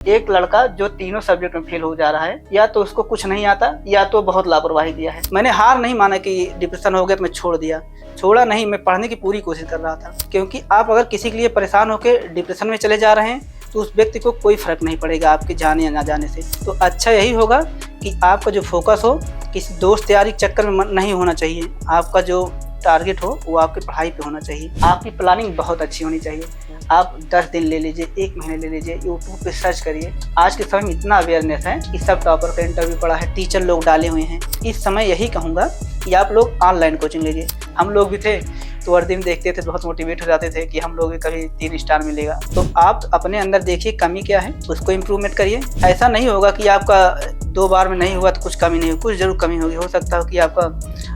एक लड़का जो तीनों सब्जेक्ट में फेल हो जा रहा है, या तो उसको कुछ नहीं आता या तो बहुत लापरवाही दिया है। मैंने हार नहीं माना कि डिप्रेशन हो गया तो मैं छोड़ दिया, छोड़ा नहीं, मैं पढ़ने की पूरी कोशिश कर रहा था। क्योंकि आप अगर किसी के लिए परेशान होकर डिप्रेशन में चले जा रहे हैं तो उस व्यक्ति को कोई फर्क नहीं पड़ेगा आपके जाने या ना जाने से। तो अच्छा यही होगा कि आपका जो फोकस हो किसी दोस्त तैयारी के चक्कर में नहीं होना चाहिए। आपका जो टारगेट हो वो आपकी पढ़ाई पे होना चाहिए। आपकी प्लानिंग बहुत अच्छी होनी चाहिए। आप 10 दिन ले लीजिए, 1 महीने ले लीजिए, यूट्यूब पे सर्च करिए। आज के समय में इतना अवेयरनेस है कि सब टॉपर का इंटरव्यू पड़ा है, टीचर लोग डाले हुए हैं। इस समय यही कहूँगा कि आप लोग ऑनलाइन कोचिंग लीजिए। हम लोग भी थे तो हर दिन देखते थे, बहुत मोटिवेट हो जाते थे कि हम लोग भी कभी 3 स्टार मिलेगा। तो आप अपने अंदर देखिए कमी क्या है, उसको इम्प्रूवमेंट करिए। ऐसा नहीं होगा कि आपका 2 बार में नहीं हुआ तो कुछ कमी नहीं हो, कुछ जरूर कमी होगी। हो सकता है कि आपका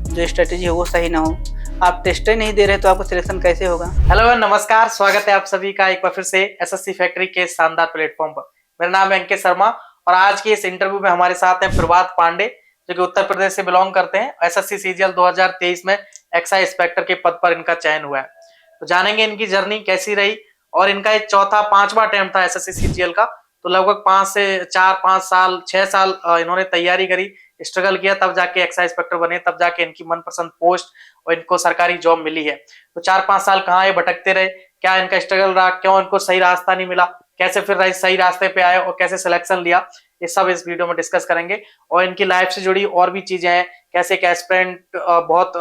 जो स्ट्रेटेजी है वो सही ना हो। आप टेस्ट ही नहीं दे रहे तो आपका सिलेक्शन कैसे होगा। हेलो नमस्कार, स्वागत है आप सभी का एक बार फिर से एसएससी फैक्ट्री के शानदार प्लेटफॉर्म पर। मेरा नाम है अंकित शर्मा और आज के इस इंटरव्यू में हमारे साथ हैं प्रभात पांडे, जो कि उत्तर प्रदेश से बिलोंग करते हैं। एसएससी सीजीएल 2023 में एक्साइज इंस्पेक्टर के पद पर इनका चयन हुआ है। तो जानेंगे इनकी जर्नी कैसी रही और इनका एक चौथा 5वां अटेम्प्ट था एसएससी सीजीएल का। तो लगभग 5 से 4 5 साल 6 साल इन्होंने तैयारी करी, स्ट्रगल किया, तब जाके एक्साइज इंस्पेक्टर बने, तब जाके इनकी मनपसंद पोस्ट और इनको सरकारी जॉब मिली है। तो 4-5 साल कहाँ ये भटकते रहे, क्या इनका स्ट्रगल रहा, क्यों इनको सही रास्ता नहीं मिला, कैसे फिर सही रास्ते पे आए और कैसे सिलेक्शन लिया, ये सब इस वीडियो में डिस्कस करेंगे। और इनकी लाइफ से जुड़ी और भी चीजें हैं, कैसे एक एस्पिरेंट बहुत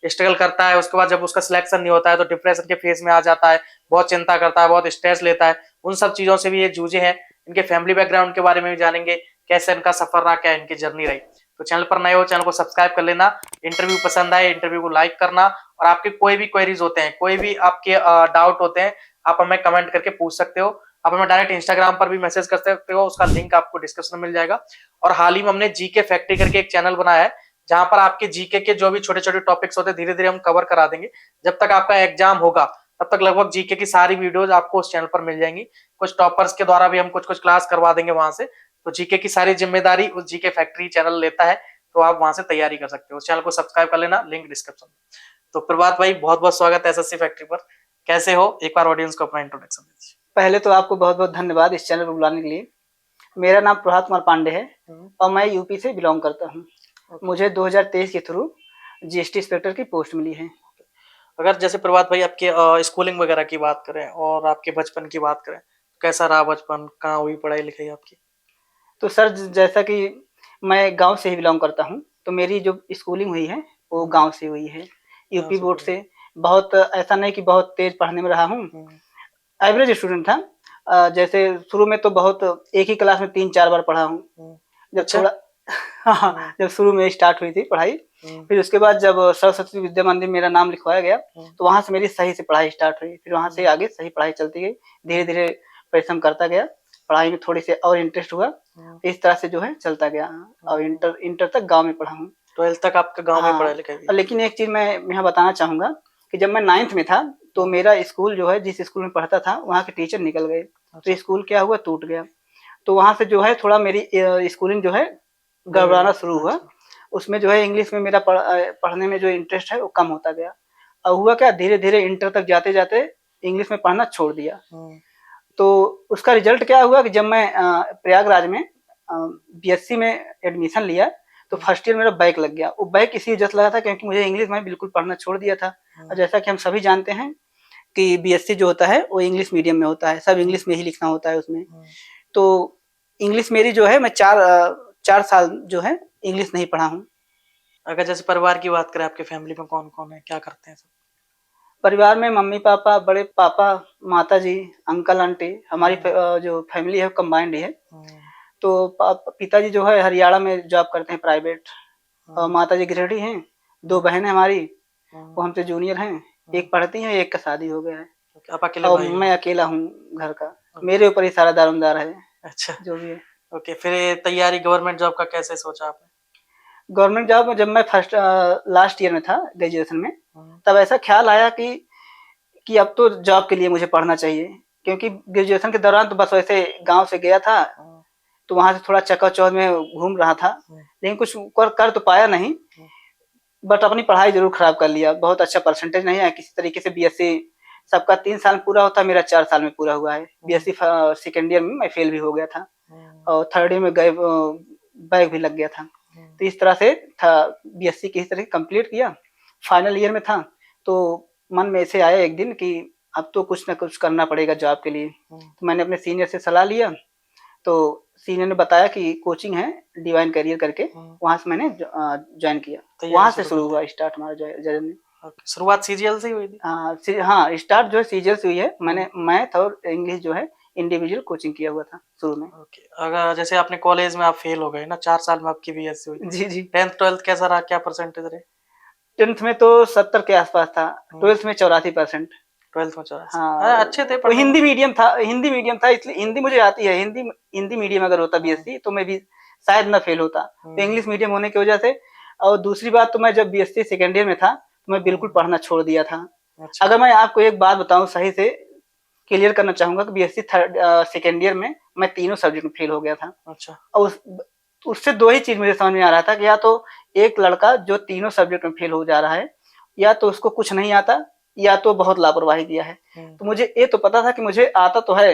स्ट्रगल करता है, उसके बाद जब उसका सिलेक्शन नहीं होता है तो डिप्रेशन के फेज में आ जाता है, बहुत चिंता करता है, बहुत स्ट्रेस लेता है, उन सब चीजों से भी ये जूझे हैं। इनके फैमिली बैकग्राउंड के बारे में भी जानेंगे, कैसे इनका सफर रहा, क्या इनकी जर्नी रही। तो चैनल पर नए हो, चैनल को सब्सक्राइब कर लेना। इंटरव्यू पसंद आए, इंटरव्यू को लाइक करना, और आपके कोई भी क्वेरीज होते हैं, कोई भी आपके डाउट होते हैं, आप हमें कमेंट करके पूछ सकते हो। आप हमें डायरेक्ट इंस्टाग्राम पर भी मैसेज कर सकते हो, उसका लिंक आपको डिस्क्रिप्शन में मिल जाएगा। और हाल ही में हमने जीके फैक्ट्री करके एक चैनल बनाया है, जहां पर आपके जीके के जो भी छोटे छोटे टॉपिक्स होते हैं धीरे धीरे हम कवर करा देंगे। जब तक आपका एग्जाम होगा तब तक लगभग जीके की सारी वीडियोज आपको उस चैनल पर मिल जाएंगी। कुछ टॉपर्स के द्वारा भी हम कुछ कुछ क्लास करवा देंगे वहां से। तो जीके की सारी जिम्मेदारी उस जीके फैक्ट्री चैनल लेता है, तो आप वहां से तैयारी कर सकते हो। उस चैनल को सब्सक्राइब कर लेना, लिंक डिस्क्रिप्शन में। तो प्रभात भाई, बहुत बहुत स्वागत है एसएससी फैक्ट्री पर। कैसे हो, एक बार ऑडियंस को अपना इंट्रोडक्शन दीजिए। पहले तो आपको बहुत बहुत धन्यवाद इस चैनल पर बुलाने के लिए। मेरा नाम प्रभात कुमार पांडे है और मैं यूपी से बिलोंग करता हूँ। मुझे 2023 के थ्रू जीएसटी इंस्पेक्टर की पोस्ट मिली है। अगर जैसे प्रभात भाई आपके स्कूलिंग वगैरह की बात करें और आपके बचपन की बात करें, कैसा रहा बचपन, कहाँ हुई पढ़ाई लिखाई आपकी? तो सर, जैसा कि मैं गांव से ही बिलोंग करता हूं, तो मेरी जो स्कूलिंग हुई है वो गांव से हुई है, यूपी बोर्ड से। बहुत ऐसा नहीं कि बहुत तेज पढ़ने में रहा हूं, एवरेज स्टूडेंट था। जैसे शुरू में तो बहुत एक ही क्लास में 3-4 बार पढ़ा हूं। जब थोड़ा हाँ, जब शुरू में स्टार्ट हुई थी पढ़ाई, फिर उसके बाद जब सरस्वती विद्या मंदिर मेरा नाम लिखवाया गया तो वहां से मेरी सही से पढ़ाई स्टार्ट हुई। फिर वहां से आगे सही पढ़ाई चलती गई, धीरे धीरे परिश्रम करता गया, पढ़ाई में थोड़ी से और इंटरेस्ट हुआ, इस तरह से जो है चलता गया। और इंटर तक गांव में पढ़ा हूँ। 12th तक आपका गांव में पढ़ाई लिखाई? लेकिन एक चीज मैं यहाँ बताना चाहूंगा कि जब मैं 9th में था तो मेरा स्कूल जो है, जिस स्कूल में पढ़ता था वहाँ के टीचर निकल गए, तो स्कूल क्या हुआ, टूट गया। तो वहां से जो है थोड़ा मेरी स्कूलिंग जो है गड़बड़ाना शुरू हुआ। उसमें जो है इंग्लिश में मेरा पढ़ने में जो इंटरेस्ट है वो कम होता गया। और हुआ क्या, धीरे धीरे इंटर तक जाते जाते इंग्लिश में पढ़ना छोड़ दिया। तो उसका रिजल्ट क्या हुआ कि जब मैं प्रयागराज में बीएससी में एडमिशन लिया तो फर्स्ट ईयर मेरा बैक लग गया। वो बैक इसी वजह से लगा था क्योंकि मुझे इंग्लिश में बिल्कुल पढ़ना छोड़ दिया था। और जैसा कि हम सभी जानते हैं कि बीएससी जो होता है वो इंग्लिश मीडियम में होता है, सब इंग्लिश में ही लिखना होता है उसमें। तो इंग्लिश मेरी जो है, मैं 4 साल जो है इंग्लिश नहीं पढ़ा हूँ। अगर जैसे परिवार की बात करें, आपके फैमिली में कौन कौन है, क्या करते हैं सब? परिवार में मम्मी पापा, बड़े पापा, माता जी, अंकल आंटी, हमारी जो फैमिली है कंबाइंड है। तो पिताजी जो है हरियाणा में जॉब करते हैं प्राइवेट, और माता जी गृहिणी हैं। 2 बहनें हमारी, वो हमसे जूनियर हैं, एक पढ़ती हैं, एक का शादी हो गया है। आप अकेले और भाई हो? मैं अकेला हूँ घर का, मेरे ऊपर ही सारा दारोमदार है। अच्छा, जो भी है। ओके। फिर तैयारी गवर्नमेंट जॉब का कैसे सोचा आपने? गवर्नमेंट जॉब में जब मैं लास्ट ईयर में था ग्रेजुएशन में, तब ऐसा ख्याल आया कि अब तो जॉब के लिए मुझे पढ़ना चाहिए। क्योंकि ग्रेजुएशन के दौरान तो बस वैसे गांव से गया था, तो वहां से थोड़ा चकाचौंध में घूम रहा था, लेकिन कुछ कर तो पाया नहीं। बट अपनी पढ़ाई जरूर खराब कर लिया, बहुत अच्छा परसेंटेज नहीं आया, किसी तरीके से बीएससी सबका 3 साल पूरा होता, मेरा 4 साल में पूरा हुआ है। बीएससी सेकेंड ईयर में मैं फेल भी हो गया था और थर्ड ईयर में गए बैग भी लग गया था। तो इस तरह से था, बीएससी किसी तरह कंप्लीट किया। फाइनल ईयर में था तो मन में ऐसे आया एक दिन कि अब तो कुछ ना कुछ करना पड़ेगा जॉब के लिए। तो मैंने अपने सीनियर से सलाह लिया, तो सीनियर ने बताया कि कोचिंग है डिवाइन करियर करके, वहां से मैंने ज्वाइन किया। वहां से शुरू हुआ स्टार्ट हमारा जर्नी। शुरुआत सीजीएल से हुई थी? हाँ, स्टार्ट जो है सीजीएल से हुई है। मैंने मैथ और इंग्लिश जो है इंडिविजुअल कोचिंग किया हुआ था शुरू में। अगर जैसे आपने कॉलेज में आप फेल हो गए ना, 4 साल में आपकी बीएससी हुई। जी जी। 10th 12th कैसा रहा, क्या परसेंटेज रहे? 10th में तो 70 के आसपास था, 12th में 84%। 12th में 84। हाँ, अच्छे थे। वो हिंदी मीडियम था, इसलिए हिंदी मुझे आती है। हिंदी मीडियम अगर होता बीएससी तो मैं भी शायद ना फेल होता। तो इंग्लिश मीडियम होने की वजह से, और दूसरी बात तो मैं जब बीएससी सेकेंड ईयर में था तो मैं बिल्कुल पढ़ना छोड़ दिया था। अगर मैं आपको एक बात बताऊं, सही से क्लियर करना चाहूंगा कि बीएससी सेकेंड ईयर में मैं तीनों सब्जेक्ट में फेल हो गया था। अच्छा। और उससे दो ही चीज मुझे समझ में आ रहा था कि या तो एक लड़का जो तीनों सब्जेक्ट में फेल हो जा रहा है, या तो उसको कुछ नहीं आता, या तो बहुत लापरवाही किया है। तो मुझे ये तो पता था कि मुझे आता तो है,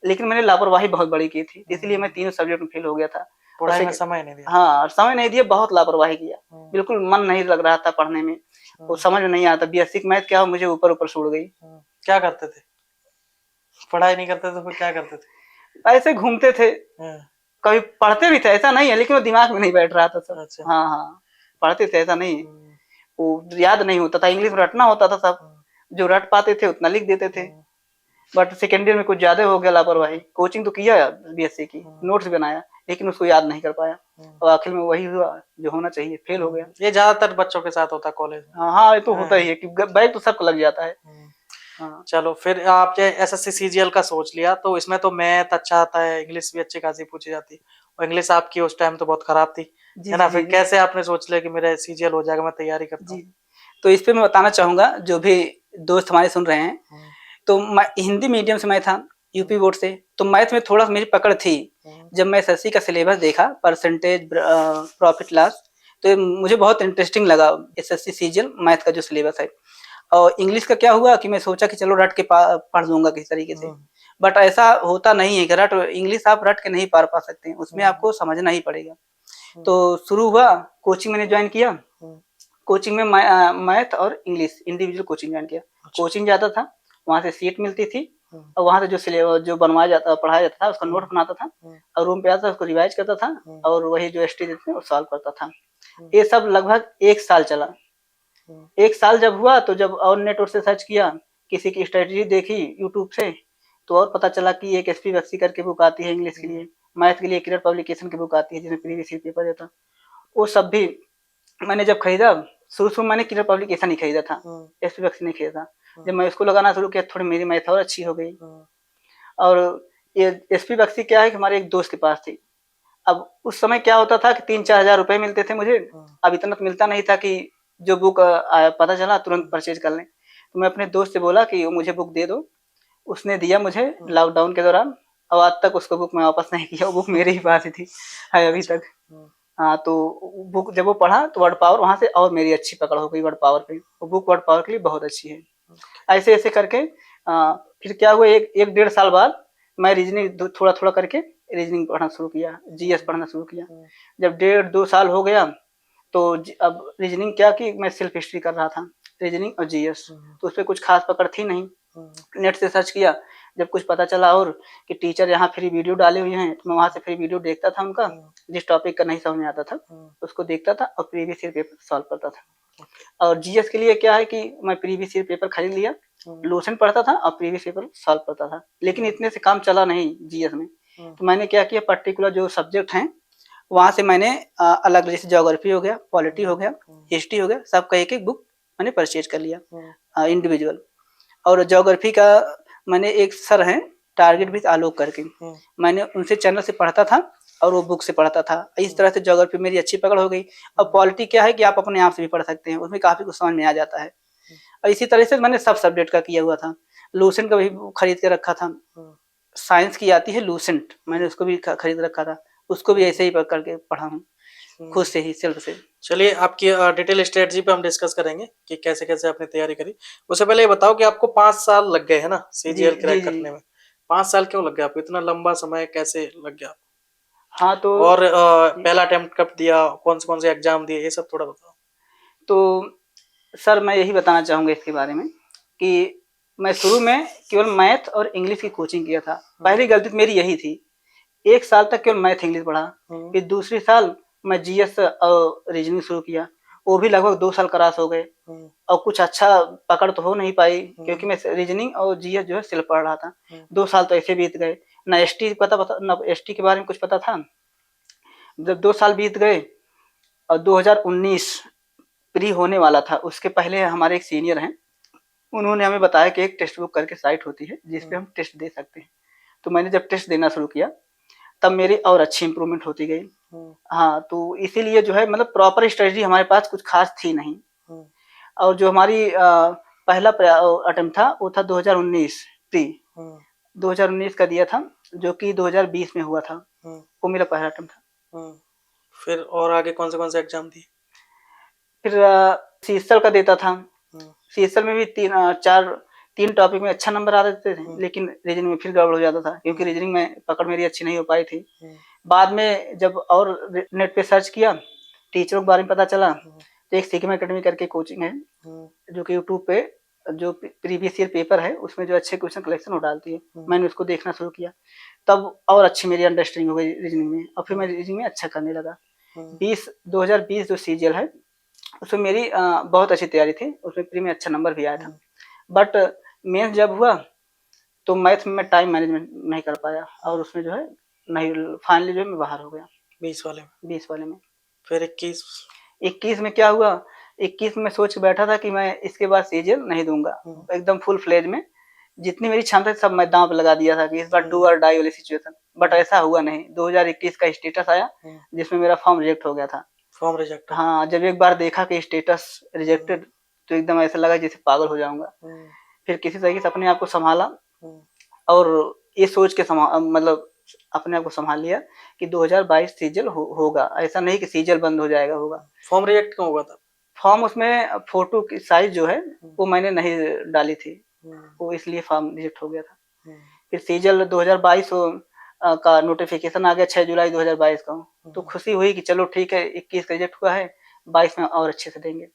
लेकिन मैंने लापरवाही बहुत बड़ी की थी, इसलिए मैं तीनों सब्जेक्ट में फेल हो गया था। पढ़ाई में समय नहीं दिया। हाँ, समय नहीं दिया, बहुत लापरवाही किया, बिल्कुल मन नहीं लग रहा था पढ़ने में, वो समझ में नहीं आता। बीएससी मैथ क्या हो, मुझे ऊपर ऊपर छोड़ गई। क्या करते थे? पढ़ाई नहीं करते तो फिर क्या करते थे? ऐसे घूमते थे, कभी पढ़ते भी थे, ऐसा नहीं है, लेकिन वो दिमाग में नहीं बैठ रहा था सब। अच्छा। हाँ, पढ़ते थे, ऐसा नहीं, वो याद नहीं होता था। इंग्लिश रटना होता था सब, जो रट पाते थे उतना लिख देते थे। बट सेकेंड ईयर में कुछ ज्यादा हो गया लापरवाही। कोचिंग तो किया बीएससी की, नोट्स बनाया, लेकिन उसको याद नहीं कर पाया, और आखिर में वही हुआ जो होना चाहिए, फेल हो गया। ये ज्यादातर बच्चों के साथ होता है कॉलेज में। हाँ, ये तो होता ही है कि बैग तो सबको लग जाता है। चलो, फिर आपने एसएससी सीजीएल का सोच लिया, तो इसमें तो मैथ अच्छा आता है, इंग्लिश भी अच्छी खासी पूछी जाती है, और इंग्लिश आपकी उस टाइम तो बहुत खराब थी, है ना? फिर कैसे आपने सोच लिया कि मेरा सीजीएल हो जाएगा, मैं तैयारी करता हूँ? तो इस पे मैं बताना चाहूंगा, जो भी दोस्त हमारे सुन रहे हैं, तो हिंदी मीडियम से मैं था, यूपी बोर्ड से, तो मैथ में थोड़ा मेरी पकड़ थी। जब मैं एसएससी का सिलेबस देखा, परसेंटेज, प्रॉफिट लॉस, तो मुझे बहुत इंटरेस्टिंग लगा एसएससी सीजीएल मैथ का जो सिलेबस है। और इंग्लिश का क्या हुआ कि मैं सोचा कि चलो रट के पढ़ लूंगा किसी तरीके से, बट ऐसा होता नहीं है कि रट इंग्लिश आप रट के नहीं पढ़ पा सकते हैं, उसमें आपको समझना ही पड़ेगा। तो शुरू हुआ, कोचिंग मैंने ज्वाइन किया। कोचिंग में मैथ और इंग्लिश इंडिविजुअल कोचिंग ज्वाइन किया। कोचिंग जाता था, वहां से सीट मिलती थी, और वहां से जो सिलेबस जो बनवाया जाता, पढ़ाया जाता था, उसका नोट बनाता था, और रूम पे आता था, उसको रिवाइज करता था, और वही जो एसटी देते हैं वो सॉल्व करता था। ये सब लगभग 1 साल चला। 1 साल जब हुआ, तो जब और नेटवर्क से सर्च किया, किसी की स्ट्रेटेजी देखी यूट्यूब से, तो और पता चला कि एक एसपी बख्शी करके बुक आती है इंग्लिश के लिए, मैथ के लिए क्लियर पब्लिकेशन की बुक आती है, जिसमें प्रीवियस ईयर पेपर देता। वो सब भी मैंने जब खरीदा, शुरू मैंने क्लियर पब्लिकेशन ही खरीदा था, एसपी बख्शी नहीं खरीदा। जब मैं उसको लगाना शुरू किया, थोड़ी मेरी मैथ और अच्छी हो गई। और ये एसपी बख्शी क्या है कि हमारे एक दोस्त के पास थी। अब उस समय क्या होता था कि 3-4 हजार रुपए मिलते थे मुझे, अब इतना तो मिलता नहीं था कि जो बुक पता चला तुरंत परचेज कर लें। तो मैं अपने दोस्त से बोला कि वो मुझे बुक दे दो, उसने दिया मुझे लॉकडाउन के दौरान, और आज तक उसको बुक मैं वापस नहीं किया, वो बुक मेरे ही पास ही थी, है अभी तक। हाँ, तो बुक जब वो पढ़ा तो वर्ड पावर वहां से और मेरी अच्छी पकड़ हो गई वर्ड पावर पे, वो बुक वर्ड पावर के लिए बहुत अच्छी है। ऐसे ऐसे करके फिर क्या हुआ, 1-1.5 साल बाद मैं रीजनिंग थोड़ा थोड़ा करके रीजनिंग पढ़ना शुरू किया, जीएस पढ़ना शुरू किया। जब 1.5-2 साल हो गया, तो अब रीजनिंग क्या कि मैं सेल्फ हिस्ट्री कर रहा था, रीजनिंग और जीएस, तो उस पर कुछ खास पकड़ थी नहीं। नेट से सर्च किया, जब कुछ पता चला और कि टीचर यहाँ फ्री वीडियो डाले हुए हैं, तो मैं वहां से फ्री वीडियो देखता था उनका, जिस टॉपिक का नहीं समझ में आता था उसको देखता था और प्रीवियस ईयर पेपर सॉल्व करता था। और जीएस के लिए क्या है कि मैं प्रीवियस ईयर पेपर खरीद लिया, लूसेंट पढ़ता था और प्रीवियस पेपर सॉल्व करता था, लेकिन इतने से काम चला नहीं जीएस में। तो मैंने क्या किया, पर्टिकुलर जो सब्जेक्ट हैं वहां से मैंने अलग, जैसे ज्योग्राफी हो गया, पॉलिटी हो गया, हिस्ट्री हो गया, सबका एक एक बुक मैंने परचेज कर लिया इंडिविजुअल। और ज्योग्राफी का मैंने एक सर हैं टारगेट विद आलोक करके, मैंने उनसे चैनल से पढ़ता था और वो बुक से पढ़ता था। इस तरह से ज्योग्राफी मेरी अच्छी पकड़ हो गई। अब पॉलिटी क्या है कि आप अपने आप से भी पढ़ सकते हैं, उसमें काफी कुछ समझ में आ जाता है। और इसी तरह से मैंने सब सब्जेक्ट का किया हुआ था। लूसेंट का भी खरीद के रखा था, साइंस की आती है लूसेंट, मैंने उसको भी खरीद रखा था, उसको भी ऐसे ही करके पढ़ा हूँ। खुद से ही, सेल्फ से। चलिए, आपकी डिटेल स्ट्रेटजी पे हम डिस्कस करेंगे कि कैसे कैसे आपने तैयारी करी। उससे पहले ये बताओ कि आपको 5 साल लग गए है ना जी सीजीएल जी क्रैक जी। करने में। 5 साल क्यों लग गया आपको? इतना लंबा समय कैसे लग गया? हाँ तो और जी, पहला अटेम्प्ट कब दिया, कौन से एग्जाम दिए, ये सब थोड़ा बताओ। तो सर मैं यही बताना चाहूँगा इसके बारे में कि मैं शुरू में केवल मैथ और इंग्लिश की कोचिंग किया था। पहली गलती तो मेरी यही थी। 1 साल तक केवल मैथ इंग्लिश पढ़ा। फिर दूसरी साल मैं जीएस और रीजनिंग शुरू किया। वो भी लगभग 2 साल क्रॉस हो गए और कुछ अच्छा पकड़ तो हो नहीं पाई क्योंकि मैं रीजनिंग और जीएस जो है सिर्फ पढ़ रहा था। 2 साल तो ऐसे बीत गए। ना एसटी ना एसटी के बारे में कुछ पता था। जब 2 साल बीत गए और 2019 प्री होने वाला था, उसके पहले हमारे एक सीनियर हैं, उन्होंने हमें बताया कि एक टेक्स्ट बुक करके साइट होती है जिस पे हम टेस्ट दे सकते हैं। तो मैंने जब टेस्ट देना शुरू किया तब मेरी और अच्छी इंप्रूवमेंट होती गई। हाँ, तो इसीलिए जो है मतलब प्रॉपर स्ट्रेटजी हमारे पास कुछ खास थी नहीं। और जो हमारी पहला अटेम्प्ट था वो था 2019 प्री, 2019 का दिया था जो कि 2020 में हुआ था। वो मेरा पहला अटेम्प्ट था। फिर और आगे कौन से एग्जाम दिए? फिर सीएसएल का देता था। सीएसएल में भी 3 टॉपिक में अच्छा नंबर आ जाते थे, लेकिन रीजनिंग में फिर गड़बड़ हो जाता था क्योंकि रीजनिंग में पकड़ मेरी अच्छी नहीं हो पाई थी। बाद में जब और नेट पे सर्च किया, टीचरों के बारे में पता चला, तो एक सिग्मा एकेडमी करके कोचिंग है जो कि यूट्यूब पे जो प्रीवियस ईयर पेपर है उसमें जो अच्छे क्वेश्चन कलेक्शन हो डालती है, मैंने उसको देखना शुरू किया। तब और अच्छी मेरी अंडरस्टैंडिंग हो गई रीजनिंग में और फिर मैं रीजनिंग में अच्छा करने लगा। 2020 जो सीजीएल है उसमें मेरी बहुत अच्छी तैयारी थी, उसमें प्री में अच्छा नंबर भी आया था। बट मेंस जब हुआ तो मैथ में मैं टाइम मैनेजमेंट नहीं कर पाया और उसमें जो है नहीं, फाइनली जो है मैं बाहर हो गया 20 वाले में। फिर 21 में क्या हुआ, 21 में सोच के बैठा था कि मैं इसके बाद सीजीएल नहीं दूंगा, एकदम फुल फ्लेज में जितनी मेरी क्षमता थी सब मैं दांव पे लगा दिया था कि इस बार डू और डाई वाली सिचुएशन। बट ऐसा हुआ नहीं। 2021 का स्टेटस आया जिसमें मेरा फॉर्म रिजेक्ट हो गया था। Form reject? हाँ, जब एक बार देखा कि स्टेटस रिजेक्टेड तो एकदम ऐसा लगा जैसे पागल हो जाऊंगा। फिर किसी तरीके से अपने आप को संभाला और ये सोच के मतलब अपने आप को संभाल लिया कि 2022 सीजल होगा, ऐसा नहीं कि सीजल बंद हो जाएगा, होगा। फॉर्म रिजेक्ट क्यों हुआ था? फॉर्म उसमें फोटो की साइज जो है वो मैंने नहीं डाली थी, वो इसलिए फॉर्म रिजेक्ट हो गया था। फिर सीजल 2022 का नोटिफिकेशन आ गया 6 जुलाई 2022 का। तो खुशी हुई कि चलो ठीक है, 21 का रिजेक्ट हुआ है, 22 में और अच्छे से देंगे।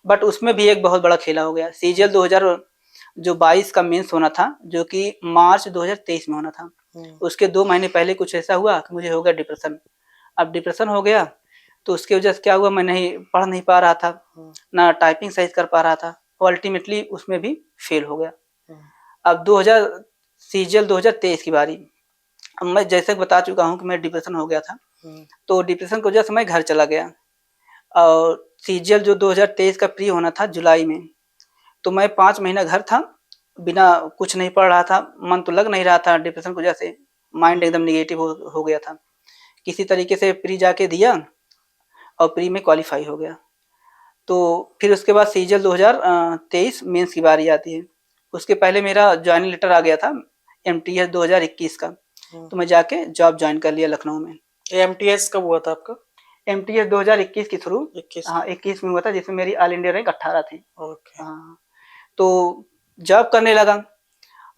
बट उसमें भी एक बहुत बड़ा खेला हो गया। सीजीएल 2022 का मेंस होना था जो कि मार्च 2023 में होना था। उसके 2 महीने पहले कुछ ऐसा हुआ कि मुझे हो गया डिप्रेशन। अब डिप्रेशन हो गया तो उसकी वजह से क्या हुआ, मैं नहीं पढ़ नहीं पा रहा था, ना टाइपिंग सही कर पा रहा था और अल्टीमेटली उसमें भी फेल हो गया। अब 2000 सीजीएल 2023 की बारी। अब मैं जैसे बता चुका हूँ कि मैं डिप्रेशन हो गया था, तो डिप्रेशन की वजह से मैं घर चला गया और सीजीएल जो 2023 का प्री होना था जुलाई में, तो मैं 5 महीना घर था, बिना कुछ नहीं पढ़ रहा था, मन तो लग नहीं रहा था, डिप्रेशन की वजह से माइंड एकदम नेगेटिव हो गया था। किसी तरीके से प्री जाके दिया और प्री में क्वालिफाई हो गया। तो फिर उसके बाद सीजीएल 2023 मेंस की बारी आती है। उसके पहले मेरा ज्वाइनिंग लेटर आ गया था एमटीएस 2021 का, तो मैं जाके जॉब ज्वाइन कर लिया लखनऊ में। एमटीएस कब हुआ था आपका? एमटीएस 2021 के थ्रू। 21? हाँ, 21 में हुआ था जिसमें मेरी ऑल इंडिया रैंक 18 थी। ओके। हाँ, तो जॉब करने लगा।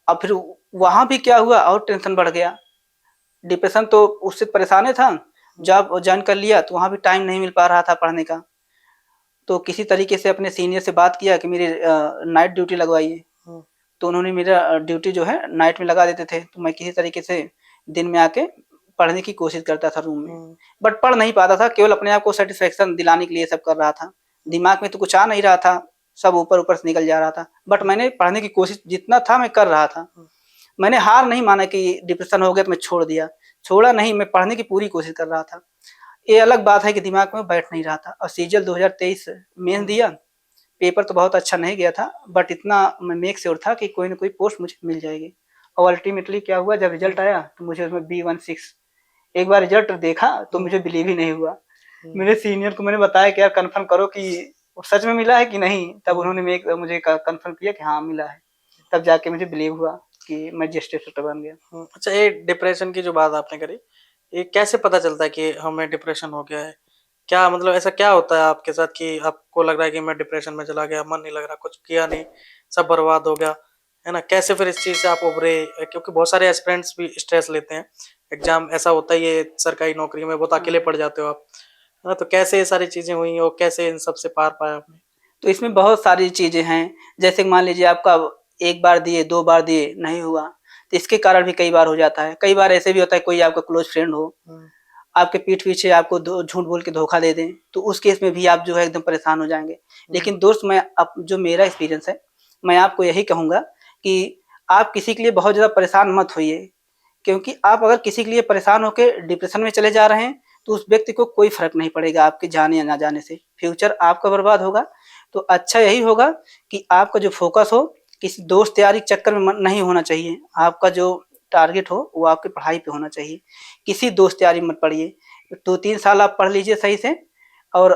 अब फिर वहाँ भी क्या हुआ और टेंशन बढ़ गया। डिप्रेशन तो उससे परेशान था, जॉब ज्वाइन कर लिया तो वहाँ भी टाइम नहीं मिल पा रहा था पढ़ने का। तो किसी तरीके से अपने सीनियर से बात किया कि मेरी नाइट ड्यूटी लगवाइए, तो उन्होंने मेरा ड्यूटी जो है नाइट में लगा देते थे। तो मैं किसी तरीके से दिन में आके पढ़ने की कोशिश करता था रूम में, बट पढ़ नहीं पाता था, केवल अपने आप को सेटिस्फेक्शन दिलाने के लिए सब कर रहा था। दिमाग में तो कुछ आ नहीं रहा था, सब ऊपर ऊपर से निकल जा रहा था। बट मैंने पढ़ने की कोशिश जितना था मैं कर रहा था। मैंने हार नहीं माना कि डिप्रेशन हो गया तो मैं छोड़ दिया, छोड़ा नहीं, मैं पढ़ने की पूरी कोशिश कर रहा था। ये अलग बात है कि दिमाग में बैठ नहीं रहा था। और सीजीएल 2023 मेंस दिया, पेपर तो बहुत अच्छा नहीं गया था, बट इतना मैं मेक श्योर था कि कोई ना कोई पोस्ट मुझे मिल जाएगी। और अल्टीमेटली क्या हुआ, जब रिजल्ट आया तो मुझे उसमें B16, एक बार रिजल्ट देखा तो मुझे बिलीव ही नहीं हुआ। मेरे सीनियर को मैंने बताया कि यार कंफर्म करो कि सच में मिला है कि नहीं, तब उन्होंने मुझे कंफर्म किया कि हाँ मिला है। तब जाके मुझे बिलीव हुआ कि मैं जेस्टेड बन गया। अच्छा, ये डिप्रेशन की जो बात आपने करी, ये कैसे पता चलता है कि हमें डिप्रेशन हो गया है? क्या मतलब ऐसा क्या होता है आपके साथ कि आपको लग रहा है कि मैं डिप्रेशन में चला गया, मन नहीं लग रहा, कुछ किया नहीं, सब बर्बाद हो गया, है ना? कैसे फिर इस चीज़ से आप उभरे? क्योंकि बहुत सारे एस्पिरेंट्स भी स्ट्रेस लेते हैं। एग्ज़ाम ऐसा होता ही है, ये सरकारी नौकरी में बहुत अकेले पड़ जाते हो आप, है ना? तो कैसे ये सारी चीज़ें हुई और कैसे इन सब से पार पाया आपने? तो इसमें बहुत सारी चीज़ें हैं, जैसे कि मान लीजिए आपका 1 बार दिए, 2 बार दिए, नहीं हुआ, तो इसके कारण भी कई बार हो जाता है। कई बार ऐसे भी होता है कोई आपका क्लोज़ फ्रेंड हो, हुँ, आपके पीठ पीछे आपको दो झूठ बोल के धोखा दे दें, तो उस केस में भी आप जो है एकदम परेशान हो जाएँगे। हुँ, लेकिन दोस्त मैं अब जो मेरा एक्सपीरियंस है, मैं आपको यही कहूँगा कि आप किसी के लिए बहुत ज़्यादा परेशान मत होइए, क्योंकि आप अगर किसी के लिए परेशान होके डिप्रेशन में चले जा रहे हैं, तो उस व्यक्ति को कोई फ़र्क नहीं पड़ेगा आपके जाने या ना जाने से। फ्यूचर आपका बर्बाद होगा, तो अच्छा यही होगा कि आपका जो फ़ोकस हो, किसी दोस्त यारी के चक्कर में नहीं होना चाहिए। आपका जो टारगेट हो, वो आपकी पढ़ाई पे होना चाहिए। किसी दोस्त यारी में मत पड़िए। 2-3 साल आप पढ़ लीजिए सही से और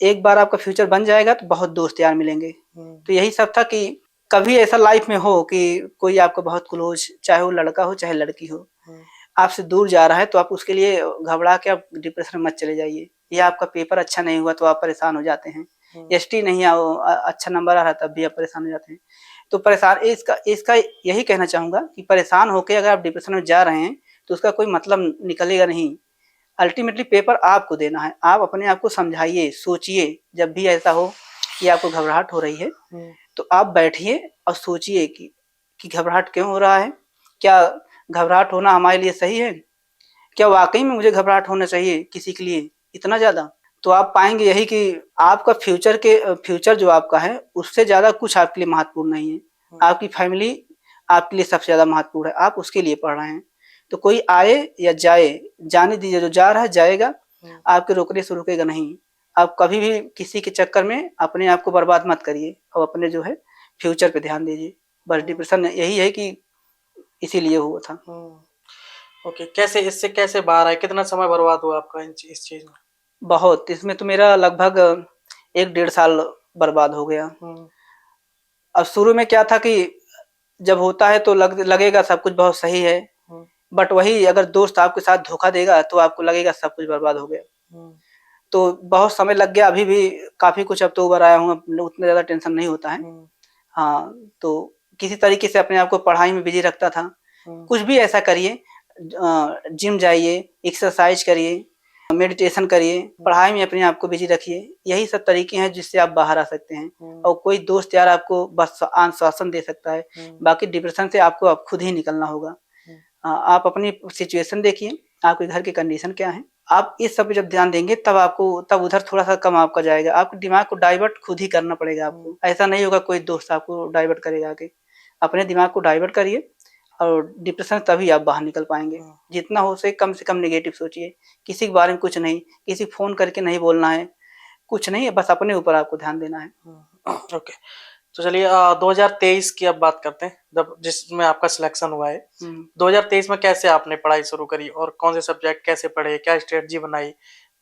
एक बार आपका फ्यूचर बन जाएगा तो बहुत दोस्त यार मिलेंगे। हुँ, तो यही सब था कि कभी ऐसा लाइफ में हो कि कोई आपका बहुत क्लोज़, चाहे वो लड़का हो, चाहे लड़की हो, हुँ, आपसे दूर जा रहा है तो आप उसके लिए घबरा के आप डिप्रेशन में मत चले जाइए। या हुँ, आपका पेपर अच्छा नहीं हुआ तो आप परेशान हो जाते हैं। हुँ, एसटी नहीं अच्छा नंबर आ रहा तब भी आप परेशान हो जाते हैं। तो परेशान इसका इसका यही कहना चाहूँगा कि परेशान होके अगर आप डिप्रेशन में जा रहे हैं, तो उसका कोई मतलब निकलेगा नहीं। अल्टीमेटली पेपर आपको देना है। आप अपने आप को समझाइए, सोचिए, जब भी ऐसा हो कि आपको घबराहट हो रही है, हुँ, तो आप बैठिए और सोचिए कि घबराहट क्यों हो रहा है? क्या घबराहट होना हमारे लिए सही है? क्या वाक़ई में मुझे घबराहट होना चाहिए किसी के लिए इतना ज़्यादा? तो आप पाएँगे यही कि आपका फ्यूचर जो आपका है, उससे ज़्यादा कुछ आपके लिए महत्वपूर्ण नहीं है। हुँ, आपकी फैमिली आपके लिए सबसे ज़्यादा महत्वपूर्ण है, आप उसके लिए पढ़ रहे हैं। तो कोई आए या जाए, जाने दीजिए, जो जा रहा है जाएगा, हुँ, आपके रोकने से रुकेगा नहीं। आप कभी भी किसी के चक्कर में अपने आप को बर्बाद मत करिए और अपने जो है फ्यूचर पे ध्यान दीजिए। बस हुँ, डिप्रेशन यही है कि इसीलिए हुआ था। हुँ। ओके, कैसे इससे कैसे बाहर आए? कितना समय बर्बाद हुआ आपका इस चीज़ में? बहुत, इसमें तो मेरा लगभग 1 डेढ़ साल बर्बाद हो गया। हुँ, अब शुरू में क्या था कि जब होता है तो लगेगा सब कुछ बहुत सही है, हुँ, बट वही अगर दोस्त आपके साथ धोखा देगा तो आपको लगेगा सब कुछ बर्बाद हो गया। हुँ, तो बहुत समय लग गया, अभी भी काफ़ी कुछ अब तो उभर आया हूँ, अब उतना ज़्यादा टेंशन नहीं होता है। हुँ, हाँ, तो किसी तरीके से अपने आप को पढ़ाई में बिज़ी रखता था। हुँ, कुछ भी ऐसा करिए, जिम जाइए, एक्सरसाइज़ करिए, मेडिटेशन करिए, हुँ, पढ़ाई में अपने आप को बिज़ी रखिए। यही सब तरीके हैं जिससे आप बाहर आ सकते हैं हुँ, और कोई दोस्त यार आपको बस आश्वासन दे सकता है। हुँ, बाकी डिप्रेशन से आपको अब खुद ही निकलना होगा। हुँ, आप अपनी सिचुएशन देखिए, आपके घर की कंडीशन क्या है? आप इस सब पे जब ध्यान देंगे तब उधर थोड़ा-सा कम आपका जाएगा। आपके दिमाग को डाइवर्ट खुद ही करना पड़ेगा हुँ, आपको। ऐसा नहीं होगा कोई दोस्त आपको डाइवर्ट करेगा आके। अपने दिमाग को डाइवर्ट करिए और डिप्रेशन तभी आप बाहर निकल पाएँगे। हुँ, जितना हो सके कम से कम नेगेटिव सोचिए। किसी के बारे में कुछ नहीं, किसी को फ़ोन करके नहीं बोलना है, कुछ नहीं है, बस अपने ऊपर आपको ध्यान देना है। हुँ। ओके, तो चलिए 2023 की अब बात करते हैं, जब जिसमें आपका सिलेक्शन हुआ है। हुँ। 2023 में कैसे आपने पढ़ाई शुरू करी और कौन से सब्जेक्ट कैसे पढ़े, क्या स्ट्रेटजी बनाई,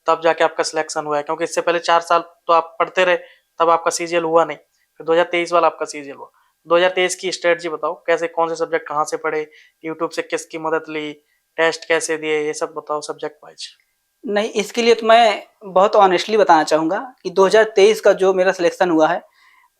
तब जाके आपका सिलेक्शन हुआ है? क्योंकि इससे पहले 4 साल तो आप पढ़ते रहे, तब आपका सीजीएल हुआ नहीं, फिर 2023 वाला आपका सीजीएल हुआ। 2023 की स्ट्रेटजी बताओ, कैसे कौन से सब्जेक्ट कहाँ से पढ़े, यूट्यूब से किसकी मदद ली, टेस्ट कैसे दिए, ये सब बताओ सब्जेक्ट वाइज़? नहीं, इसके लिए तो मैं बहुत ऑनेस्टली बताना चाहूँगा कि हुँ, 2023 का जो मेरा सिलेक्शन हुआ है,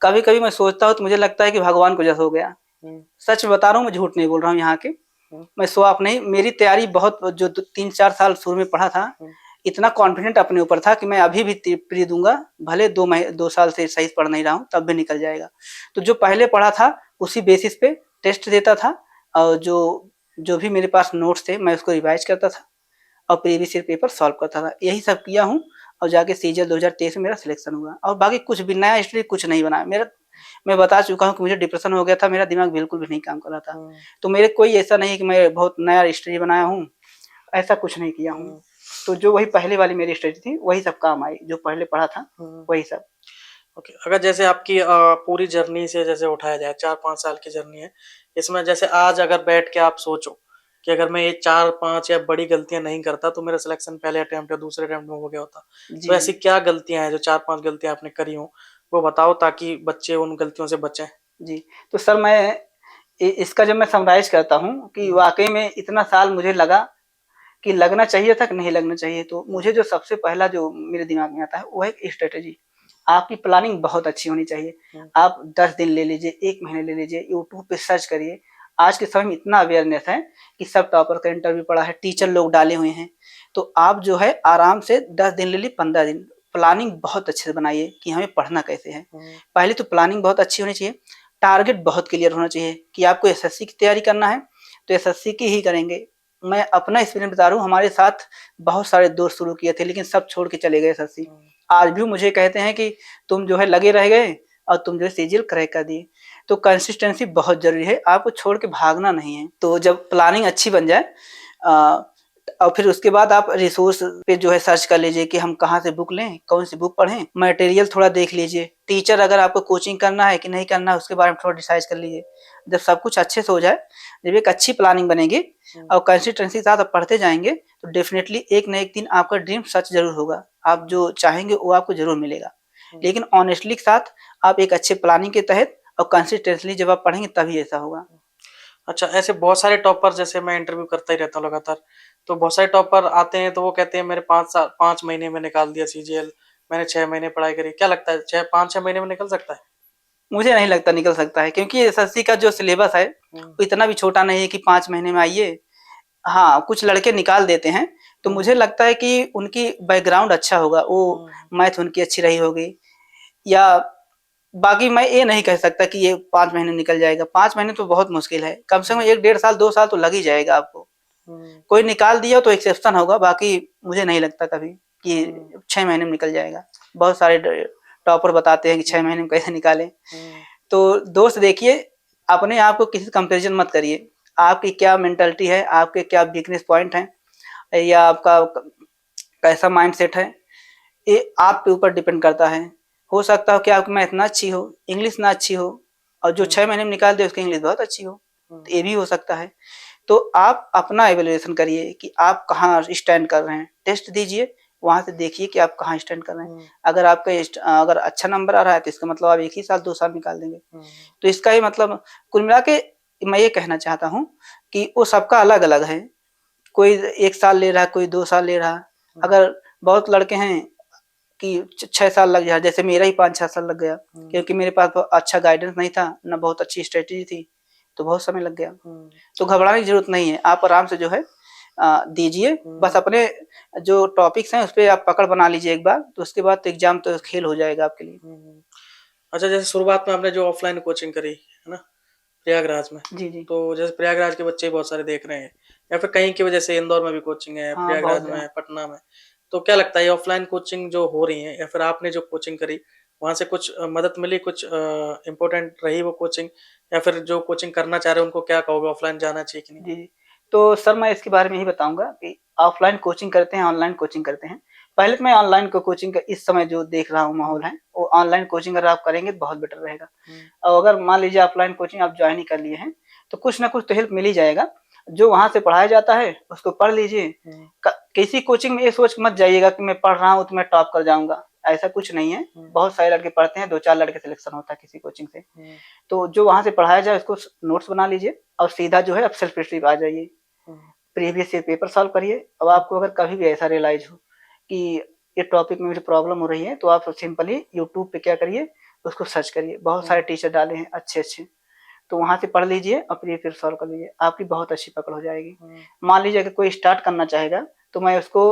कभी-कभी मैं सोचता हूँ तो मुझे लगता है कि भगवान को जैसा हो गया। हुँ, सच बता रहा हूँ, मैं झूठ नहीं बोल रहा हूँ यहाँ के। हुँ, मैं शो ऑफ नहीं, मेरी तैयारी बहुत जो 3-4 साल शुरू में पढ़ा था, हुँ, इतना कॉन्फिडेंट अपने ऊपर था कि मैं अभी भी प्री दूँगा, भले 2 साल से सही से पढ़ नहीं रहा हूँ, तब भी निकल जाएगा। तो जो पहले पढ़ा था, उसी बेसिस पे टेस्ट देता था और जो जो भी मेरे पास नोट्स थे, मैं उसको रिवाइज़ करता था और प्रीवियस ईयर पेपर सॉल्व करता था। यही सब किया हूँ और जाके सीजीएल 2023 में मेरा सिलेक्शन हुआ और बाकी कुछ भी नया हिस्ट्री कुछ नहीं बनाया। मैं बता चुका हूँ कि मुझे डिप्रेशन हो गया था, मेरा दिमाग बिल्कुल भी नहीं काम कर रहा था। हुँ, तो मेरे कोई ऐसा नहीं है कि मैं बहुत नया हिस्ट्री बनाया हूँ, ऐसा कुछ नहीं किया हूँ। हुँ, तो जो वही पहले वाली मेरी स्ट्रेटजी थी, वही सब काम आई, जो पहले पढ़ा था, हुँ। वही सब। ओके, अगर जैसे आपकी पूरी जर्नी से जैसे उठाया जाए 4-5 साल की जर्नी है, इसमें जैसे आज अगर बैठ के आप सोचो कि अगर मैं ये 4-5 या बड़ी गलतियाँ नहीं करता तो मेरा सिलेक्शन पहले अटेम्प्ट या दूसरे अटेम्प्ट में हो गया होता। तो जी, ऐसी क्या गलतियाँ हैं जो 4-5 गलतियाँ आपने करी हों, वो बताओ ताकि बच्चे उन गलतियों से बचें? जी। तो सर मैं इसका जब मैं समराइज़ करता हूँ कि हुँ, वाक़ई में इतना साल मुझे लगा कि लगना चाहिए था कि नहीं लगना चाहिए। तो मुझे जो सबसे पहला जो मेरे दिमाग में आता है वो है स्ट्रेटेजी। आपकी प्लानिंग बहुत अच्छी होनी चाहिए। आप 10 दिन ले लीजिए, 1 महीने ले लीजिए, यूट्यूब पे सर्च करिए। आज के समय में इतना अवेयरनेस है कि सब टॉपर का इंटरव्यू पड़ा है, टीचर लोग डाले हुए हैं। तो आप जो है आराम से 10 दिन ले ली, 15 दिन प्लानिंग बहुत अच्छे से बनाइए कि हमें पढ़ना कैसे है। पहले तो प्लानिंग बहुत अच्छी होनी चाहिए, टारगेट बहुत क्लियर होना चाहिए कि आपको एसएससी की तैयारी करना है तो एसएससी की ही करेंगे। मैं अपना एक्सपीरियंस बता रहा हूँ, हमारे साथ बहुत सारे दोस्त शुरू किए थे लेकिन सब छोड़ के चले गए एसएससी। आज भी मुझे कहते हैं कि तुम जो है लगे रह गए और तुम जो है सीजीएल क्रैक कर दिए। तो कंसिस्टेंसी बहुत जरूरी है, आपको छोड़ के भागना नहीं है। तो जब प्लानिंग अच्छी बन जाए और फिर उसके बाद आप रिसोर्स पे जो है सर्च कर लीजिए कि हम कहाँ से बुक लें, कौन सी बुक पढ़ें, मटेरियल थोड़ा देख लीजिए, टीचर अगर आपको कोचिंग करना है कि नहीं करना है उसके बारे में थोड़ा डिसाइड कर लीजिए। जब सब कुछ अच्छे से हो जाए, जब एक अच्छी प्लानिंग बनेगी और कंसिस्टेंसी के साथ आप पढ़ते जाएंगे तो डेफिनेटली एक न एक दिन आपका ड्रीम सच जरूर होगा। आप जो चाहेंगे वो आपको जरूर मिलेगा। लेकिन ऑनेस्टली के साथ आप एक अच्छे प्लानिंग के तहत और कंसिस्टेंटली जब आप पढ़ेंगे तभी ऐसा होगा। अच्छा, ऐसे बहुत सारे टॉपर, जैसे मैं इंटरव्यू करता ही रहता हूँ लगातार, तो बहुत सारे टॉपर आते हैं तो वो कहते हैं मेरे 5 महीने में निकाल दिया सीजीएल, मैंने 6 महीने पढ़ाई करी। क्या लगता है 5-6 महीने में निकल सकता है? मुझे नहीं लगता निकल सकता है, क्योंकि एसएससी का जो सिलेबस है वो इतना भी छोटा नहीं है कि 5 महीने में आइए। हाँ, कुछ लड़के निकाल देते हैं तो मुझे लगता है कि उनकी बैकग्राउंड अच्छा होगा, वो मैथ उनकी अच्छी रही होगी, या बाकी मैं ये नहीं कह सकता कि ये 5 महीने निकल जाएगा। 5 महीने तो बहुत मुश्किल है, कम से कम 1 डेढ़ साल 2 साल तो लग ही जाएगा आपको। कोई निकाल दिया तो एक्सेप्शन होगा, बाकी मुझे नहीं लगता कभी कि 6 महीने में निकल जाएगा। बहुत सारे टॉपर बताते हैं कि 6 महीने में कैसे निकालें। तो दोस्त देखिए, अपने आप को किसी कंपैरिजन मत करिए। आपकी क्या मेंटालिटी है, आपके क्या वीकनेस पॉइंट हैं या आपका कैसा माइंडसेट है, ये आप पे ऊपर डिपेंड करता है। हो सकता हो कि आपकी मैथ ना अच्छी हो, इंग्लिश ना अच्छी हो, और जो 6 महीने में निकाल दे उसकी इंग्लिश बहुत अच्छी हो, तो ये भी हो सकता है। तो आप अपना एवेल्युएशन करिए कि आप कहाँ स्टैंड कर रहे हैं, टेस्ट दीजिए, वहां से देखिए कि आप कहाँ स्टैंड कर रहे हैं। अगर आपका अगर अच्छा नंबर आ रहा है तो इसका मतलब आप 1 ही साल 2 साल निकाल देंगे। तो इसका ही मतलब कुल मिला के मैं ये कहना चाहता हूँ कि वो सबका अलग अलग है। कोई 1 साल ले रहा है, कोई 2 साल ले रहा है। अगर बहुत लड़के हैं कि 6 साल लग जाए, जैसे मेरा ही 5-6 साल लग गया, क्योंकि मेरे पास अच्छा गाइडेंस नहीं था, ना बहुत अच्छी स्ट्रेटेजी थी, तो बहुत समय लग गया। तो घबराने की जरूरत नहीं है, आप आराम से जो है दीजिए। बस अपने जो टॉपिक्स हैं उस पर आप पकड़ बना लीजिए एक बार, तो उसके बाद तो एग्जाम तो खेल हो जाएगा आपके लिए। अच्छा, जैसे शुरुआत में आपने जो ऑफलाइन कोचिंग करी है ना प्रयागराज में, जी। तो जैसे प्रयागराज के बच्चे बहुत सारे देख रहे हैं, या फिर कहीं की वजह से इंदौर में भी कोचिंग है, हाँ, प्रयागराज में, पटना में, तो क्या लगता है ये ऑफलाइन कोचिंग जो हो रही है या फिर आपने जो कोचिंग करी वहां से कुछ मदद मिली, कुछ इम्पोर्टेंट रही वो कोचिंग, या फिर जो कोचिंग करना चाह रहे हैं उनको क्या कहोगे, ऑफलाइन जाना चाहिए कि नहीं? जी, तो सर मैं इसके बारे में यही बताऊंगा कि ऑफलाइन कोचिंग करते हैं, ऑनलाइन कोचिंग करते हैं। पहले तो मैं ऑनलाइन को कोचिंग का इस समय जो देख रहा हूँ माहौल है, वो ऑनलाइन कोचिंग अगर आप करेंगे तो बहुत बेटर रहेगा। और अगर मान लीजिए ऑफलाइन कोचिंग आप ज्वाइन ही कर लिए हैं तो कुछ ना कुछ तो हेल्प मिल ही जाएगा। जो वहां से पढ़ाया जाता है उसको पढ़ लीजिए। किसी कोचिंग में ये सोच मत जाइएगा कि मैं पढ़ रहा हूँ तो मैं टॉप कर जाऊंगा, ऐसा कुछ नहीं है। बहुत सारे लड़के पढ़ते हैं, 2-4 लड़के सिलेक्शन होता है किसी कोचिंग से। तो जो वहां से पढ़ाया जाए उसको नोट्स बना लीजिए और सीधा जो है अब सेल्फ स्टडी आ जाइए। प्रीवियस ईयर पेपर सॉल्व करिए। अब आपको अगर कभी भी ऐसा रियलाइज हो कि ये टॉपिक में मुझे प्रॉब्लम हो रही है तो आप सिंपली यूट्यूब पे क्या करिए, उसको सर्च करिए। बहुत सारे टीचर डाले हैं अच्छे अच्छे, तो वहां से पढ़ लीजिए और फिर सॉल्व कर लीजिए, आपकी बहुत अच्छी पकड़ हो जाएगी। मान लीजिए अगर कोई स्टार्ट करना चाहेगा तो मैं उसको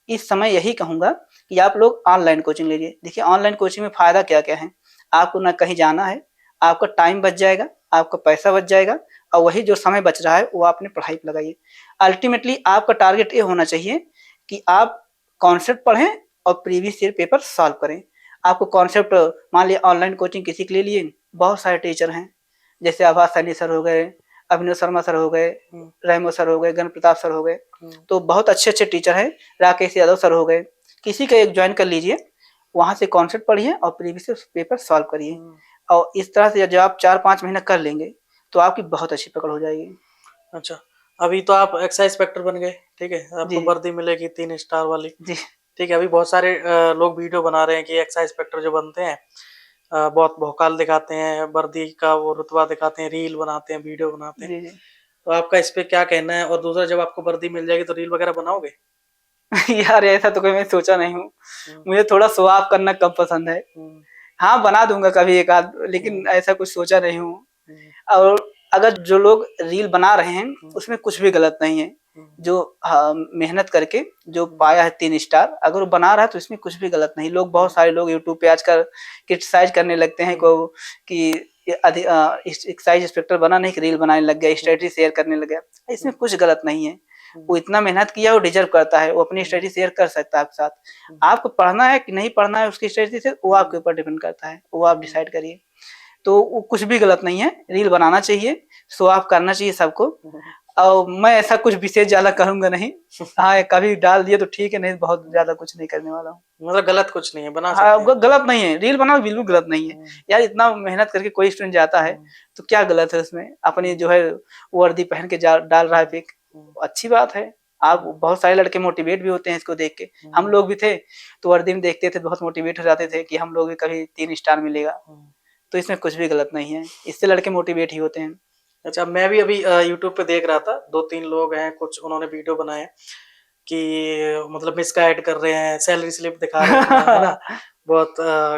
इस समय यही कहूंगा कि आप लोग ऑनलाइन कोचिंग लीजिए। देखिए ऑनलाइन कोचिंग में फायदा क्या क्या है, आपको ना कहीं जाना है, आपका टाइम बच जाएगा, आपका पैसा बच जाएगा, और वही जो समय बच रहा है वो आपने पढ़ाई पे लगाइए। अल्टीमेटली आपका टारगेट ये होना चाहिए कि आप कॉन्सेप्ट पढ़ें और प्रीवियस ईयर पेपर सॉल्व करें। आपको कॉन्सेप्ट, मान लिया ऑनलाइन कोचिंग किसी के लिए लिए, बहुत सारे टीचर हैं, जैसे आभास सैनी सर हो गए, अभिनव शर्मा सर हो गए, रहमो सर हो गए, गण प्रताप सर हो गए, तो बहुत अच्छे अच्छे टीचर हैं, राकेश यादव सर हो गए। किसी का एक ज्वाइन कर लीजिए, वहां से कॉन्सेप्ट पढ़िए और प्रीवियस पेपर सॉल्व करिए। और इस तरह से जब आप 4-5 महीना कर लेंगे तो आपकी बहुत अच्छी पकड़ हो जाएगी। अच्छा, अभी तो आप एक्साइज इंस्पेक्टर बन गए, ठीक है, आपको वर्दी मिलेगी 3 स्टार वाली जी। ठीक है। अभी बहुत सारे लोग वीडियो बना रहे हैं कि एक्साइज इंस्पेक्टर जो बनते हैं बहुत भौकाल दिखाते हैं, वर्दी का वो रुतबा दिखाते हैं, रील बनाते हैं, वीडियो बनाते हैं। जी। तो आपका इस पे क्या कहना है? और दूसरा, जब आपको वर्दी मिल जाएगी तो रील वगैरह बनाओगे? यार ऐसा तो कोई मैं सोचा नहीं हूँ। मुझे थोड़ा शो ऑफ करना कम पसंद है। हम्म, हाँ, बना दूंगा कभी एक आध, लेकिन ऐसा कुछ सोचा नहीं हूँ। और अगर जो लोग रील बना रहे हैं उसमें कुछ भी गलत नहीं है। जो मेहनत करके जो पाया है 3 स्टार, अगर वो बना रहा है तो इसमें कुछ भी गलत नहीं। लोग, बहुत सारे लोग यूट्यूब पे आजकल क्रिटिसाइज करने लगते हैं को कि एक्साइज इंस्पेक्टर बना नहीं कि रील बनाने लग गया, स्ट्रेटजी शेयर करने लग गया। इसमें कुछ गलत नहीं है। वो इतना मेहनत किया, वो डिजर्व करता है, वो अपनी स्ट्रेटजी शेयर कर सकता है आपके साथ। आपको पढ़ना है कि नहीं पढ़ना है उसकी स्ट्रेटजी से, वो आपके ऊपर डिपेंड करता है, वो आप डिसाइड करिए। तो वो कुछ भी गलत नहीं है, रील बनाना चाहिए, शो ऑफ करना चाहिए सबको। और मैं ऐसा कुछ विशेष ज्यादा करूंगा नहीं। हाँ, कभी डाल दिए तो ठीक है, नहीं बहुत ज्यादा कुछ नहीं करने वाला हूँ। मतलब गलत कुछ नहीं है, बना सकते हाँ, हैं। गलत नहीं है, रील बनाना बिल्कुल गलत नहीं है। यार इतना मेहनत करके कोई स्टूडेंट जाता है तो क्या गलत है उसमें? अपनी जो है वर्दी पहन के डाल रहा है पिक, अच्छी बात है। आप, बहुत सारे लड़के मोटिवेट भी होते हैं इसको देख के। हम लोग भी थे तो वर्दी में देखते थे, बहुत मोटिवेट हो जाते थे कि हम लोग भी कभी 3 स्टार मिलेगा। तो इसमें कुछ भी गलत नहीं है, इससे लड़के मोटिवेट ही होते हैं। अच्छा, मैं भी अभी यूट्यूब पे देख रहा था, 2-3 लोग हैं, कुछ उन्होंने वीडियो बनाए कि मतलब मिसगाइड कर रहे हैं, सैलरी स्लिप दिखा रहे हैं, है ना? बहुत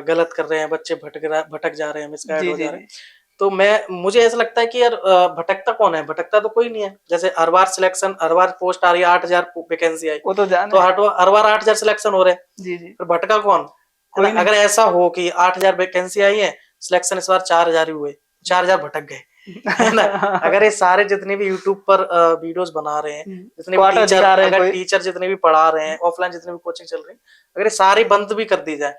गलत कर रहे हैं, बच्चे भटक जा रहे हैं, मिसगाइड जी, हो जी, जा रहे जी। हैं। तो मुझे ऐसा लगता है कि यार भटकता कौन है? भटकता तो कोई नहीं है। जैसे हर बार सिलेक्शन, हर बार पोस्ट आ रही है, 8,000 वैकेंसी आई, वो तो जान तो है। हर बार 8,000 सिलेक्शन हो रहे हैं। जी, जी। फिर भटका कौन? है कोई ना? नहीं। अगर ऐसा हो कि 8,000 वैकेंसी आई है, सिलेक्शन इस बार 4,000 ही हुए, 4,000 भटक गए, है ना? अगर ये सारे जितने भी यूट्यूब पर वीडियोस बना रहे हैं, जितने भी क्वार्टर टीचर, दिखा रहे हैं अगर कोई। टीचर जितने भी पढ़ा रहे हैं, ऑफलाइन जितने भी कोचिंग चल रही है, अगर ये सारी बंद भी कर दी जाए,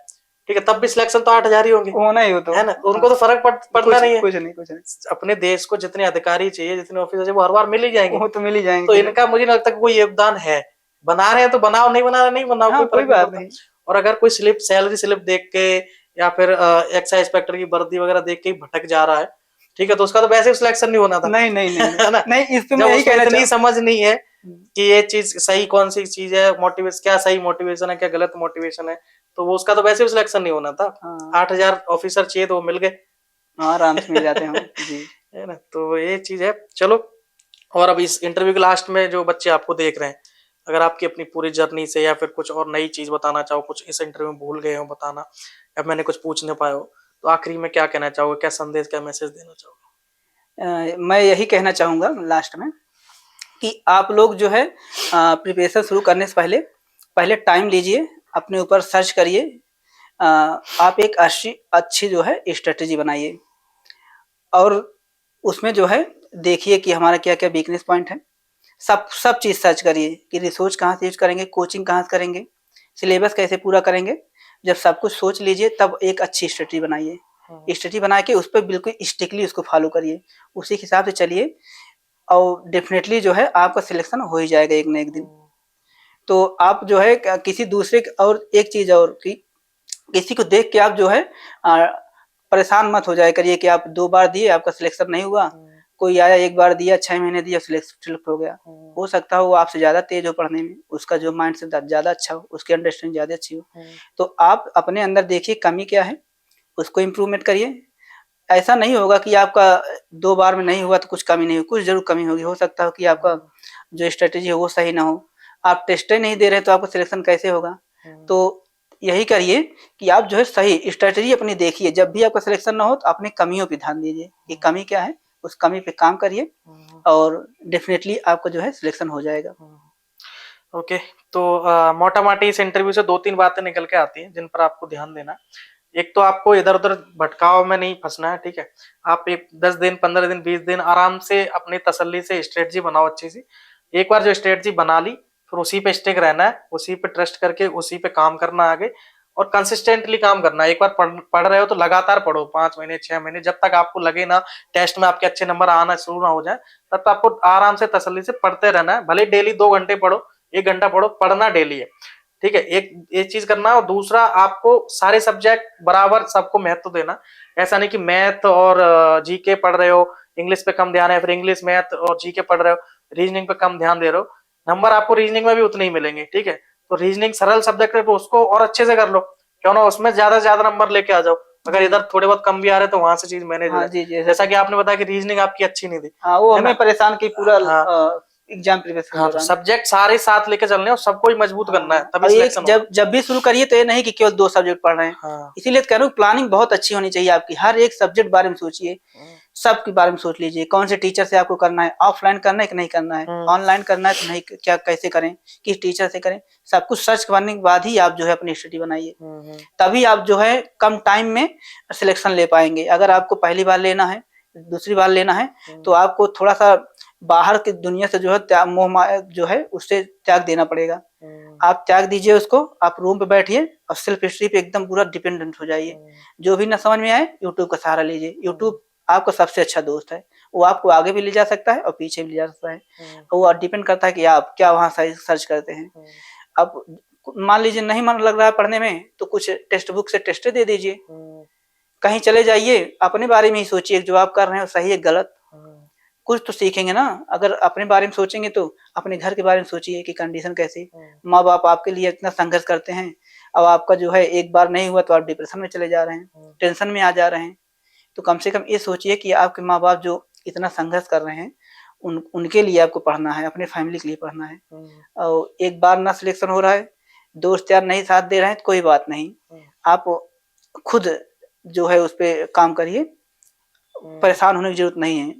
ठीक है, तब भी सिलेक्शन तो 8,000 ही होंगे, होना ही हो तो। है ना? हाँ। उनको तो फर्क पड़ना कुछ नहीं है। कुछ नहीं, कुछ नहीं। अपने देश को जितने अधिकारी चाहिए, जितने ऑफिसर चाहिए, वो हर बार मिल ही जाएंगे। वो तो मिल ही तो जाएंगे। इनका मुझे नहीं लगता कि कोई योगदान है। बना रहे हैं तो बनाओ, नहीं बना रहे नहीं बनाओ, हाँ, कोई कोई फर्क नहीं बात पड़ता। नहीं। और अगर कोई सैलरी स्लिप देख के या फिर एक्साइज इंस्पेक्टर की वर्दी वगैरह देख के ही भटक जा रहा है, ठीक है, तो उसका तो वैसे भी सिलेक्शन नहीं होना था। नहीं, नहीं, नहीं, है ना? नहीं, इस पे जब मैं यही उसको कहना इतनी चाह समझ नहीं है कि ये चीज सही कौन सी चीज है, मोटिवेशन क्या सही मोटिवेशन है, क्या गलत मोटिवेशन है, तो वो उसका तो वैसे भी सिलेक्शन नहीं होना था। हाँ। 8,000 ऑफिसर चाहिए तो वो मिल गए। हाँ, आराम से मिल जाते हैं। जी। है ना? तो ये चीज है। चलो, और अब इस इंटरव्यू के लास्ट में जो बच्चे आपको देख रहे हैं, अगर आपकी अपनी पूरी जर्नी से या फिर कुछ और नई चीज बताना चाहो, कुछ इस इंटरव्यू में भूल गए हो बताना, या मैंने कुछ पूछ नहीं पाए हो, तो आखिरी में क्या कहना चाहोगे? क्या संदेश, क्या मैसेज देना चाहोगे? मैं यही कहना चाहूंगा लास्ट में कि आप लोग जो है प्रिपरेशन शुरू करने से पहले पहले टाइम लीजिए, अपने ऊपर सर्च करिए। आप एक अच्छी जो है स्ट्रेटजी बनाइए, और उसमें जो है देखिए कि हमारा क्या क्या वीकनेस पॉइंट है। सब चीज़ सर्च करिए कि रिसोर्स कहाँ से यूज करेंगे, कोचिंग कहाँ से करेंगे, सिलेबस कैसे पूरा करेंगे। जब सब कुछ सोच लीजिए तब एक अच्छी स्ट्रेटजी बनाइए। स्ट्रेटजी बना के उस पर बिल्कुल स्ट्रिक्टली उसको फॉलो करिए, उसी के हिसाब से चलिए, और डेफिनेटली जो है आपका सिलेक्शन हो ही जाएगा एक ना एक दिन। तो आप जो है किसी दूसरे, और एक चीज़ और कि किसी को देख के आप जो है परेशान मत हो जाया करिए कि आप 2 बार दिए आपका सिलेक्शन नहीं हुआ, कोई आया 1 बार दिया, 6 महीने दिया, सिलेक्ट हो गया। हो सकता है वो आपसे ज़्यादा तेज हो पढ़ने में, उसका जो माइंड से ज़्यादा अच्छा हो, उसकी अंडरस्टैंडिंग ज़्यादा अच्छी हो। तो आप अपने अंदर देखिए कमी क्या है, उसको इम्प्रूवमेंट करिए। ऐसा नहीं होगा कि आपका 2 बार में नहीं हुआ तो कुछ कमी नहीं हुई, कुछ ज़रूर कमी होगी। हो सकता हो कि आपका जो स्ट्रेटजी है वो सही ना हो, आप टेस्ट ही नहीं दे रहे तो आपका सिलेक्शन कैसे होगा? तो यही करिए कि आप जो है सही स्ट्रेटजी अपनी देखिए, जब भी आपका सिलेक्शन ना हो तो अपनी कमियों पे ध्यान दीजिए कि कमी क्या है, उस कमी पे काम करिए, और डेफिनेटली आपका जो है सिलेक्शन हो जाएगा। ओके, तो मोटा माटी इस इंटरव्यू से 2-3 बातें निकल के आती हैं जिन पर आपको ध्यान देना। एक तो आपको इधर उधर भटकाव में नहीं फंसना है, ठीक है? आप एक 10 दिन, 15 दिन, 20 दिन आराम से अपनी तसल्ली से स्ट्रेटजी बनाओ अच्छी सी। एक बार जो स्ट्रेटजी बना ली, फिर उसी पे स्टिक रहना है, उसी पे ट्रस्ट करके उसी पे काम करना आगे, और कंसिस्टेंटली काम करना है। एक बार पढ़ रहे हो तो लगातार पढ़ो, 5 महीने, 6 महीने, जब तक आपको लगे ना टेस्ट में आपके अच्छे नंबर आना शुरू ना हो जाए, तब तक आपको आराम से तसल्ली से पढ़ते रहना है। भले डेली 2 घंटे पढ़ो, 1 घंटा पढ़ो, पढ़ना डेली है, ठीक है? एक ये चीज करना। और दूसरा, आपको सारे सब्जेक्ट बराबर सबको महत्व देना। ऐसा नहीं कि मैथ और जीके पढ़ रहे हो, इंग्लिश पे कम ध्यान है, फिर इंग्लिश, मैथ और जीके पढ़ रहे हो, रीजनिंग पे कम ध्यान दे रहे हो, नंबर आपको रीजनिंग में भी उतने ही मिलेंगे, ठीक है? तो रीजनिंग सरल सब्जेक्ट है तो उसको और अच्छे से कर लो, क्यों ना उसमें ज्यादा से ज्यादा नंबर लेके आ जाओ। अगर इधर थोड़े बहुत कम भी आ रहे तो वहां से चीज मैनेज हो हाँ जाए। जी जी जैसा कि आपने बताया कि रीजनिंग आपकी अच्छी नहीं थी। हाँ, वो है ना? हमें परेशान की पूरा हाँ। एग्जाम प्रिपरेशन के हाँ, तो दौरान। सब्जेक्ट सारे साथ लेके चलने और सबको ही मजबूत करना है, हाँ, तभी और एक सिलेक्शन होगा। जब भी शुरू करिए तो ये नहीं कि केवल 2 सब्जेक्ट पढ़ रहे हैं। हाँ। इसीलिए तो कह रहा हूँ प्लानिंग बहुत अच्छी होनी चाहिए आपकी, हर एक सब्जेक्ट बारे में सोचिए, सबके बारे में सोच लीजिए, कौन से टीचर से आपको करना है, ऑफलाइन करना है कि नहीं करना है, ऑनलाइन करना है तो नहीं, क्या कैसे करें, किस टीचर से करें, सब कुछ सर्च करने के बाद ही आप जो है अपनी स्टडी बनाइए, तभी आप जो है कम टाइम में सिलेक्शन ले पाएंगे। अगर आपको पहली बार लेना है, दूसरी बार लेना है, तो आपको थोड़ा सा बाहर की दुनिया से जो है त्याग, मोह माया जो है उससे त्याग देना पड़ेगा। आप त्याग दीजिए उसको, आप रूम पे बैठिए और सेल्फ हिस्ट्री पे एकदम पूरा डिपेंडेंट हो जाइए। जो भी ना समझ में आए यूट्यूब का सहारा लीजिए, यूट्यूब आपका सबसे अच्छा दोस्त है, वो आपको आगे भी ले जा सकता है और पीछे भी ले जा सकता है। वो डिपेंड करता है कि आप क्या वहाँ सर्च करते हैं। अब मान लीजिए नहीं मन लग रहा है पढ़ने में, तो कुछ टेक्स्ट बुक से टेस्ट दे दीजिए, कहीं चले जाइए, अपने बारे में ही सोचिए जो आप कर रहे हैं सही है गलत, कुछ तो सीखेंगे ना। अगर अपने बारे में सोचेंगे तो अपने घर के बारे में सोचिए कि कंडीशन कैसी, माँ बाप आपके लिए इतना संघर्ष करते हैं, अब आपका जो है एक बार नहीं हुआ तो आप डिप्रेशन में चले जा रहे हैं, टेंशन में आ जा रहे हैं। तो कम से कम ये सोचिए कि आपके माँ बाप जो इतना संघर्ष कर रहे हैं, उनके लिए आपको पढ़ना है, अपने फैमिली के लिए पढ़ना है। और एक बार ना सिलेक्शन हो रहा है, दोस्त यार नहीं साथ दे रहे हैं तो कोई बात नहीं, आप खुद जो है उस पर काम करिए, परेशान होने की जरूरत नहीं है।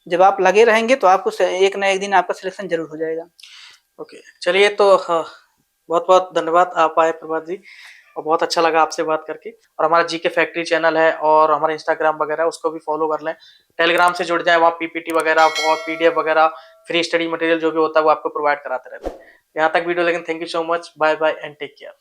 जब आप लगे रहेंगे तो आपको एक ना एक दिन आपका सिलेक्शन जरूर हो जाएगा। ओके, चलिए तो हाँ, बहुत बहुत धन्यवाद आप आए प्रभात जी, और बहुत अच्छा लगा आपसे बात करके। और हमारा जीके फैक्ट्री चैनल है और हमारा इंस्टाग्राम वगैरह उसको भी फॉलो कर लें, टेलीग्राम से जुड़ जाए, वहाँ पीपीटी वगैरह और पीडीएफ वगैरह फ्री स्टडी मटेरियल जो भी होता है वो आपको प्रोवाइड कराते रहते हैं। यहाँ तक वीडियो, लेकिन thank you so much, bye bye and take care.